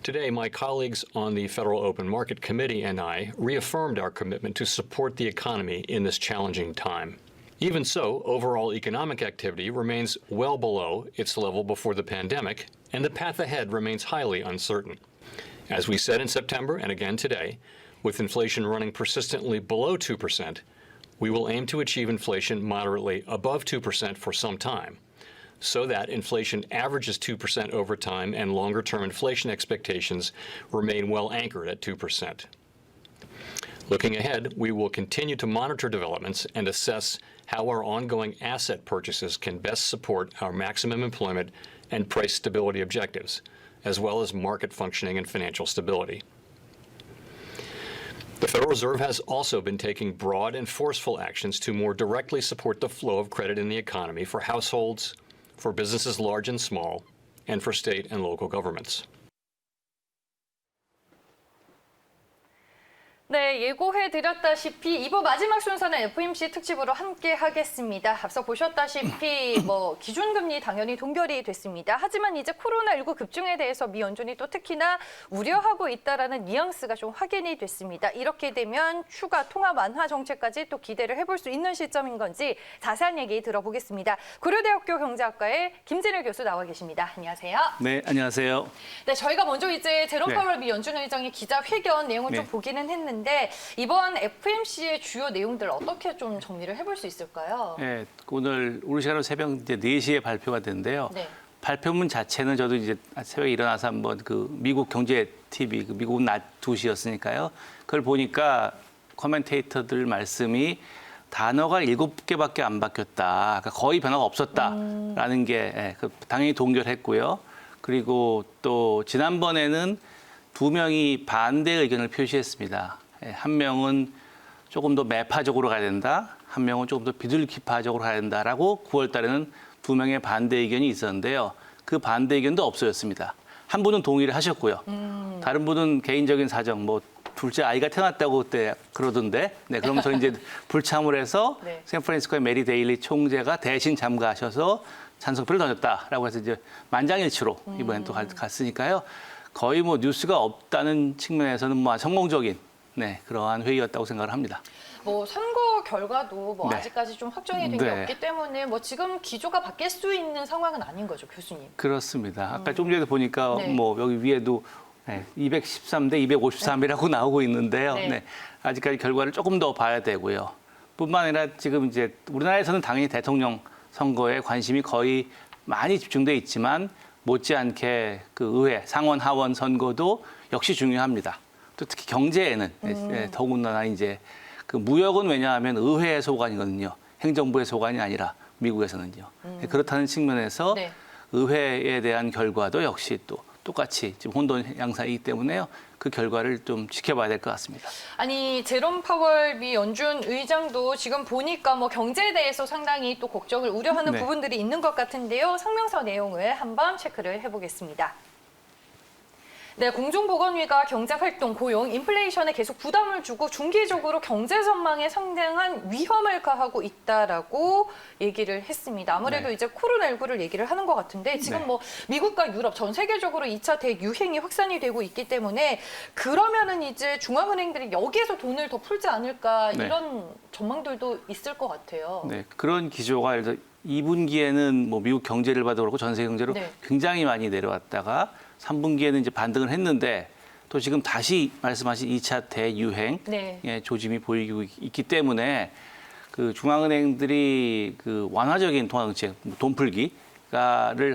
Today, my colleagues on the Federal Open Market Committee and I reaffirmed our commitment to support the economy in this challenging time. Even so, overall economic activity remains well below its level before the pandemic, and the path ahead remains highly uncertain. As we said in September and again today, with inflation running persistently below 2%, we will aim to achieve inflation moderately above 2% for some time, so that inflation averages 2% over time and longer-term inflation expectations remain well anchored at 2%. Looking ahead, we will continue to monitor developments and assess how our ongoing asset purchases can best support our maximum employment and price stability objectives, as well as market functioning and financial stability. The Federal Reserve has also been taking broad and forceful actions to more directly support the flow of credit in the economy for households, for businesses large and small, and for state and local governments. 네, 예고해드렸다시피 이번 마지막 순서는 FOMC 특집으로 함께 하겠습니다. 앞서 보셨다시피 기준금리 당연히 동결이 됐습니다. 하지만 이제 코로나19 급증에 대해서 미 연준이 또 특히나 우려하고 있다라는 뉘앙스가 좀 확인이 됐습니다. 이렇게 되면 추가 통화 완화 정책까지 또 기대를 해볼 수 있는 시점인 건지 자세한 얘기 들어보겠습니다. 고려대학교 경제학과의 김진일 교수 나와 계십니다. 안녕하세요. 네, 안녕하세요. 네, 저희가 먼저 이제 제롬 파월 미 연준 의장의 기자회견 내용을 좀 보기는 했는데 이번 FOMC의 주요 내용들 어떻게 좀 정리를 해볼 수 있을까요? 네, 오늘 우리 시간으로 새벽 이제 4시에 발표가 됐는데요. 네. 발표문 자체는 저도 이제 새벽에 일어나서 한번 그 미국 경제 TV, 미국은 낮 2시였으니까요. 그걸 보니까 커멘테이터들 말씀이 단어가 7개밖에 안 바뀌었다. 그러니까 거의 변화가 없었다라는 게 당연히 동결했고요. 그리고 또 지난번에는 2명이 반대 의견을 표시했습니다. 한 명은 조금 더 매파적으로 가야 된다. 한 명은 조금 더 비둘기파적으로 가야 된다라고 9월 달에는 2명의 반대 의견이 있었는데요. 그 반대 의견도 없어졌습니다. 한 분은 동의를 하셨고요. 다른 분은 개인적인 사정, 둘째 아이가 태어났다고 그때 그러던데, 네, 그러면서 이제 불참을 해서 네. 샌프란시스코의 메리 데일리 총재가 대신 참가하셔서 찬성표를 던졌다라고 해서 이제 만장일치로 이번엔 또 갔으니까요. 거의 뉴스가 없다는 측면에서는 성공적인 그러한 회의였다고 생각을 합니다. 선거 결과도 네. 아직까지 좀 확정이 된 게 없기 때문에 지금 기조가 바뀔 수 있는 상황은 아닌 거죠, 교수님. 그렇습니다. 아까 좀 전에 보니까 네. 여기 위에도 213대 253이라고 나오고 있는데요. 네. 네. 아직까지 결과를 조금 더 봐야 되고요. 뿐만 아니라 지금 이제 우리나라에서는 당연히 대통령 선거에 관심이 거의 많이 집중돼 있지만 못지않게 그 의회, 상원, 하원 선거도 역시 중요합니다. 또 특히 경제에는 더군다나 이제 그 무역은 왜냐하면 의회의 소관이거든요. 행정부의 소관이 아니라 미국에서는요. 그렇다는 측면에서 네. 의회에 대한 결과도 역시 또 똑같이 지금 혼돈 양상이기 때문에요. 그 결과를 좀 지켜봐야 될 것 같습니다. 아니, 제롬 파월 미 연준 의장도 지금 보니까 경제에 대해서 상당히 또 걱정을 우려하는 네. 부분들이 있는 것 같은데요. 성명서 내용을 한번 체크를 해보겠습니다. 네, 공중보건위가 경제활동, 고용, 인플레이션에 계속 부담을 주고 중기적으로 경제 전망에 상당한 위험을 가하고 있다라고 얘기를 했습니다. 아무래도 네. 이제 코로나19를 얘기를 하는 것 같은데 지금 네. 미국과 유럽 전 세계적으로 2차 대유행이 확산이 되고 있기 때문에 그러면은 이제 중앙은행들이 여기에서 돈을 더 풀지 않을까 이런 전망들도 있을 것 같아요. 네, 그런 기조가 예를 들어 2분기에는 미국 경제를 봐도 그렇고 전 세계 경제로 굉장히 많이 내려왔다가 3분기에는 이제 반등을 했는데 또 지금 다시 말씀하신 2차 대유행의 조짐이 보이고 있기 때문에 그 중앙은행들이 그 완화적인 통화정책, 돈풀기를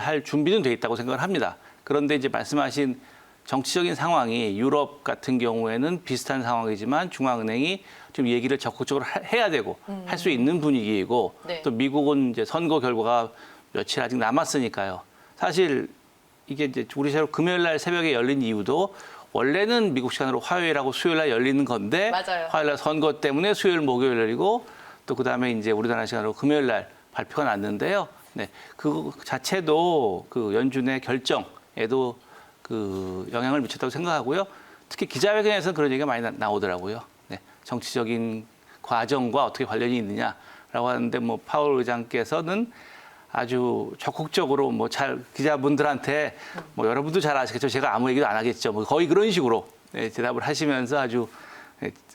할 준비는 돼 있다고 생각을 합니다. 그런데 이제 말씀하신 정치적인 상황이 유럽 같은 경우에는 비슷한 상황이지만 중앙은행이 좀 얘기를 적극적으로 해야 되고 할 수 있는 분위기이고 또 미국은 이제 선거 결과가 며칠 아직 남았으니까요. 사실 이게 이제 우리 새로 금요일 날 새벽에 열린 이유도 원래는 미국 시간으로 화요일하고 수요일 날 열리는 건데 맞아요. 화요일 날 선거 때문에 수요일 목요일 열리고 또 그다음에 이제 우리나라 시간으로 금요일 날 발표가 났는데요. 네. 그 자체도 그 연준의 결정에도 그 영향을 미쳤다고 생각하고요. 특히 기자회견에서는 그런 얘기가 많이 나오더라고요. 네. 정치적인 과정과 어떻게 관련이 있느냐라고 하는데 파월 의장께서는 아주 적극적으로 뭐 잘 기자분들한테 뭐 여러분도 잘 아시겠죠. 제가 아무 얘기도 안 하겠죠. 뭐 거의 그런 식으로 대답을 하시면서 아주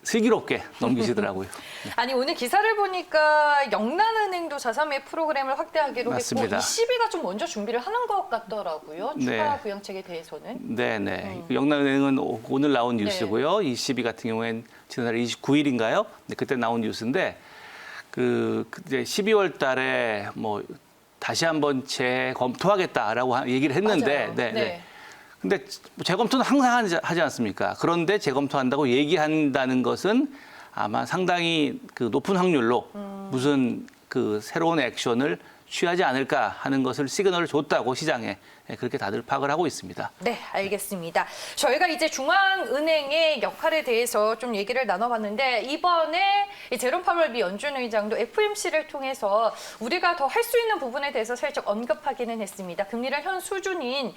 슬기롭게 넘기시더라고요. 아니 오늘 기사를 보니까 영란은행도 자산매입 프로그램을 확대하기로 맞습니다. 했고 ECB가 좀 먼저 준비를 하는 것 같더라고요. 추가 네. 부양책에 대해서는. 네네. 영란은행은 오늘 나온 뉴스고요. ECB 같은 경우에는 지난달 29일인가요? 네, 그때 나온 뉴스인데 그때 12월 달에 뭐 다시 한번 재검토하겠다라고 얘기를 했는데, 맞아요. 네. 근데 재검토는 항상 하지 않습니까? 그런데 재검토한다고 얘기한다는 것은 아마 상당히 그 높은 확률로 무슨 그 새로운 액션을 취하지 않을까 하는 것을 시그널을 줬다고 시장에 그렇게 다들 파악을 하고 있습니다. 네, 알겠습니다. 저희가 이제 중앙은행의 역할에 대해서 좀 얘기를 나눠봤는데 이번에 제롬 파월 미 연준 의장도 FOMC를 통해서 우리가 더 할 수 있는 부분에 대해서 살짝 언급하기는 했습니다. 금리를 현 수준인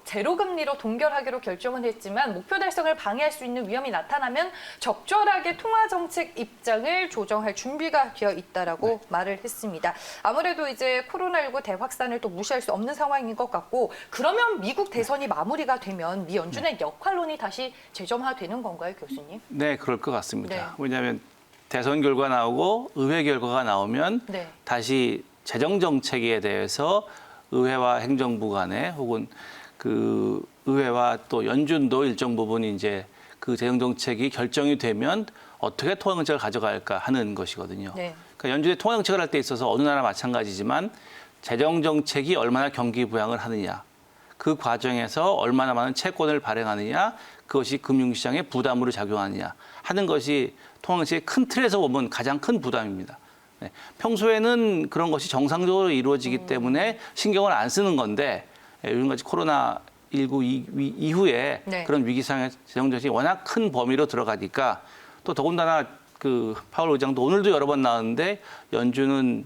제로 금리로 동결하기로 결정은 했지만 목표 달성을 방해할 수 있는 위험이 나타나면 적절하게 통화 정책 입장을 조정할 준비가 되어 있다라고 말을 했습니다. 아무래도 이제 코로나19 대확산을 또 무시할 수 없는 상황인 것 같고 그러면 미국 대선이 마무리가 되면 미 연준의 역할론이 다시 재점화되는 건가요, 교수님? 네, 그럴 것 같습니다. 네. 왜냐하면 대선 결과 나오고 의회 결과가 나오면 네. 다시 재정 정책에 대해서 의회와 행정부 간에 혹은 그 의회와 또 연준도 일정 부분 이제 그 재정 정책이 결정이 되면 어떻게 통화 정책을 가져갈까 하는 것이거든요. 네. 그러니까 연준이 통화 정책을 할 때 있어서 어느 나라 마찬가지지만 재정 정책이 얼마나 경기 부양을 하느냐, 그 과정에서 얼마나 많은 채권을 발행하느냐, 그것이 금융시장에 부담으로 작용하느냐 하는 것이 통화 정책의 큰 틀에서 보면 가장 큰 부담입니다. 네. 평소에는 그런 것이 정상적으로 이루어지기 때문에 신경을 안 쓰는 건데 요즘같이 코로나19 이후에 네. 그런 위기상의 재정 정책이 워낙 큰 범위로 들어가니까 또 더군다나 그 파월 의장도 오늘도 여러 번 나왔는데 연준은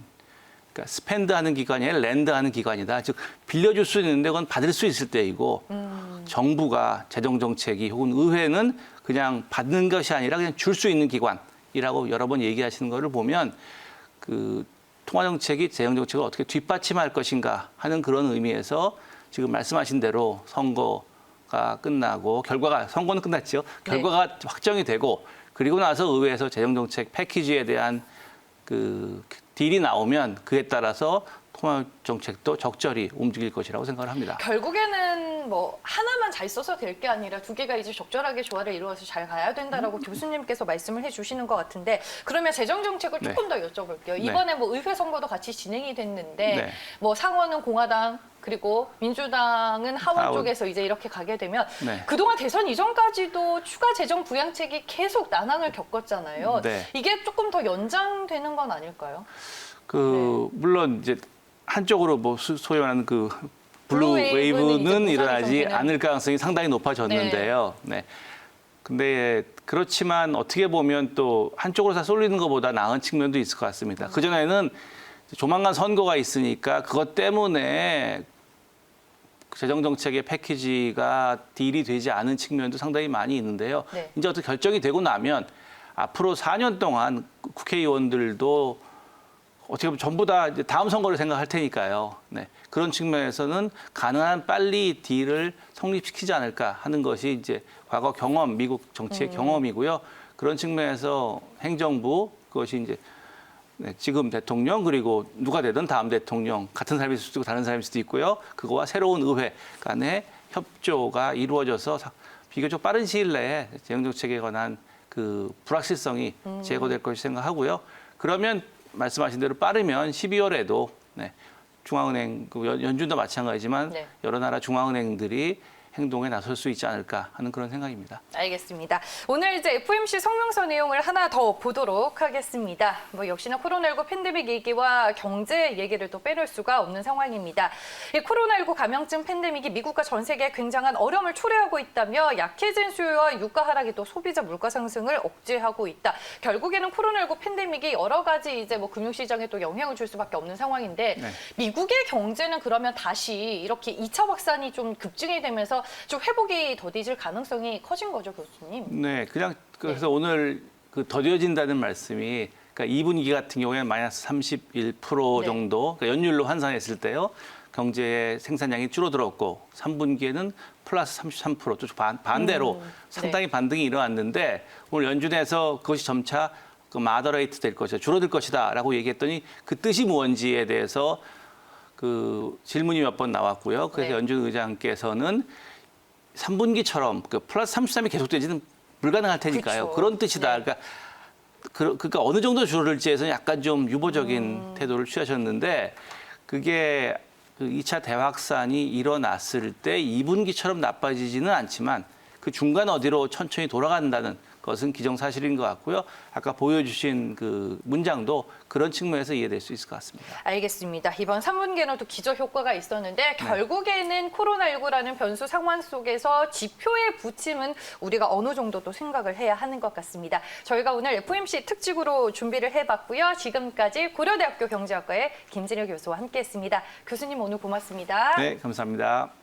그러니까 스펜드하는 기관이 아니라 랜드하는 기관이다. 즉 빌려줄 수 있는데 그건 받을 수 있을 때이고 정부가 재정 정책이 혹은 의회는 그냥 받는 것이 아니라 그냥 줄 수 있는 기관이라고 여러 번 얘기하시는 것을 보면 그 통화 정책이 재정 정책을 어떻게 뒷받침할 것인가 하는 그런 의미에서 지금 말씀하신 대로 선거가 끝나고 선거는 끝났죠. 결과가 확정이 되고 그리고 나서 의회에서 재정 정책 패키지에 대한 그 딜이 나오면 그에 따라서 통화 정책도 적절히 움직일 것이라고 생각을 합니다. 결국에는 하나만 잘 써서 될 게 아니라 두 개가 이제 적절하게 조화를 이루어서 잘 가야 된다라고 교수님께서 말씀을 해주시는 것 같은데 그러면 재정 정책을 조금 더 여쭤볼게요. 이번에 의회 선거도 같이 진행이 됐는데 상원은 공화당 그리고 민주당은 하원 쪽에서 이제 이렇게 가게 되면 그동안 대선 이전까지도 추가 재정 부양책이 계속 난항을 겪었잖아요. 이게 조금 더 연장되는 건 아닐까요? 물론 이제 한쪽으로 소위 말하는 그 블루 웨이브는 일어나지 않을 가능성이 상당히 높아졌는데요. 네. 근데 그렇지만 어떻게 보면 또 한쪽으로 다 쏠리는 것보다 나은 측면도 있을 것 같습니다. 그전에는 조만간 선거가 있으니까 그것 때문에 재정정책의 패키지가 딜이 되지 않은 측면도 상당히 많이 있는데요. 이제 어떻게 결정이 되고 나면 앞으로 4년 동안 국회의원들도 어떻게 보면 전부 다 이제 다음 선거를 생각할 테니까요. 네. 그런 측면에서는 가능한 빨리 딜을 성립시키지 않을까 하는 것이 이제 과거 경험, 미국 정치의 경험이고요. 그런 측면에서 행정부, 그것이 이제 지금 대통령 그리고 누가 되든 다음 대통령 같은 사람일 수도 있고 다른 사람일 수도 있고요. 그거와 새로운 의회 간의 협조가 이루어져서 비교적 빠른 시일 내에 재정정책에 관한 그 불확실성이 제거될 것이 생각하고요. 그러면 말씀하신 대로 빠르면 12월에도 중앙은행, 연준도 마찬가지지만 여러 나라 중앙은행들이 행동에 나설 수 있지 않을까 하는 그런 생각입니다. 알겠습니다. 오늘 이제 FOMC 성명서 내용을 하나 더 보도록 하겠습니다. 역시나 코로나19 팬데믹 얘기와 경제 얘기를 또 빼놓을 수가 없는 상황입니다. 이 코로나19 감염증 팬데믹이 미국과 전 세계에 굉장한 어려움을 초래하고 있다며 약해진 수요와 유가 하락이 또 소비자 물가 상승을 억제하고 있다. 결국에는 코로나19 팬데믹이 여러 가지 이제 금융시장에 또 영향을 줄 수밖에 없는 상황인데 미국의 경제는 그러면 다시 이렇게 2차 확산이 좀 급증이 되면서 좀 회복이 더뎌질 가능성이 커진 거죠, 교수님? 네, 그래서 오늘 그 더뎌진다는 말씀이 그러니까 2분기 같은 경우에는 마이너스 31% 네. 정도, 그러니까 연율로 환산했을 때요. 경제의 생산량이 줄어들었고 3분기에는 플러스 33%, 또 반대로 상당히 반등이 일어났는데 오늘 연준에서 그것이 점차 그 마더레이트 될 것이다, 줄어들 것이다라고 얘기했더니 그 뜻이 무언지에 대해서 그 질문이 몇 번 나왔고요. 그래서 네. 연준 의장께서는 3분기처럼 그 플러스 33이 계속되지는 불가능할 테니까요. 그렇죠. 그런 뜻이다. 네. 그러니까 어느 정도 줄어들지에서는 약간 좀 유보적인 태도를 취하셨는데 그게 그 2차 대확산이 일어났을 때 2분기처럼 나빠지지는 않지만 그 중간 어디로 천천히 돌아간다는 것은 기정사실인 것 같고요. 아까 보여주신 그 문장도 그런 측면에서 이해될 수 있을 것 같습니다. 알겠습니다. 이번 3분기에는 또 기저 효과가 있었는데 결국에는 코로나19라는 변수 상황 속에서 지표의 부침은 우리가 어느 정도 또 생각을 해야 하는 것 같습니다. 저희가 오늘 FOMC 특집으로 준비를 해봤고요. 지금까지 고려대학교 경제학과의 김진일 교수와 함께했습니다. 교수님 오늘 고맙습니다. 네, 감사합니다.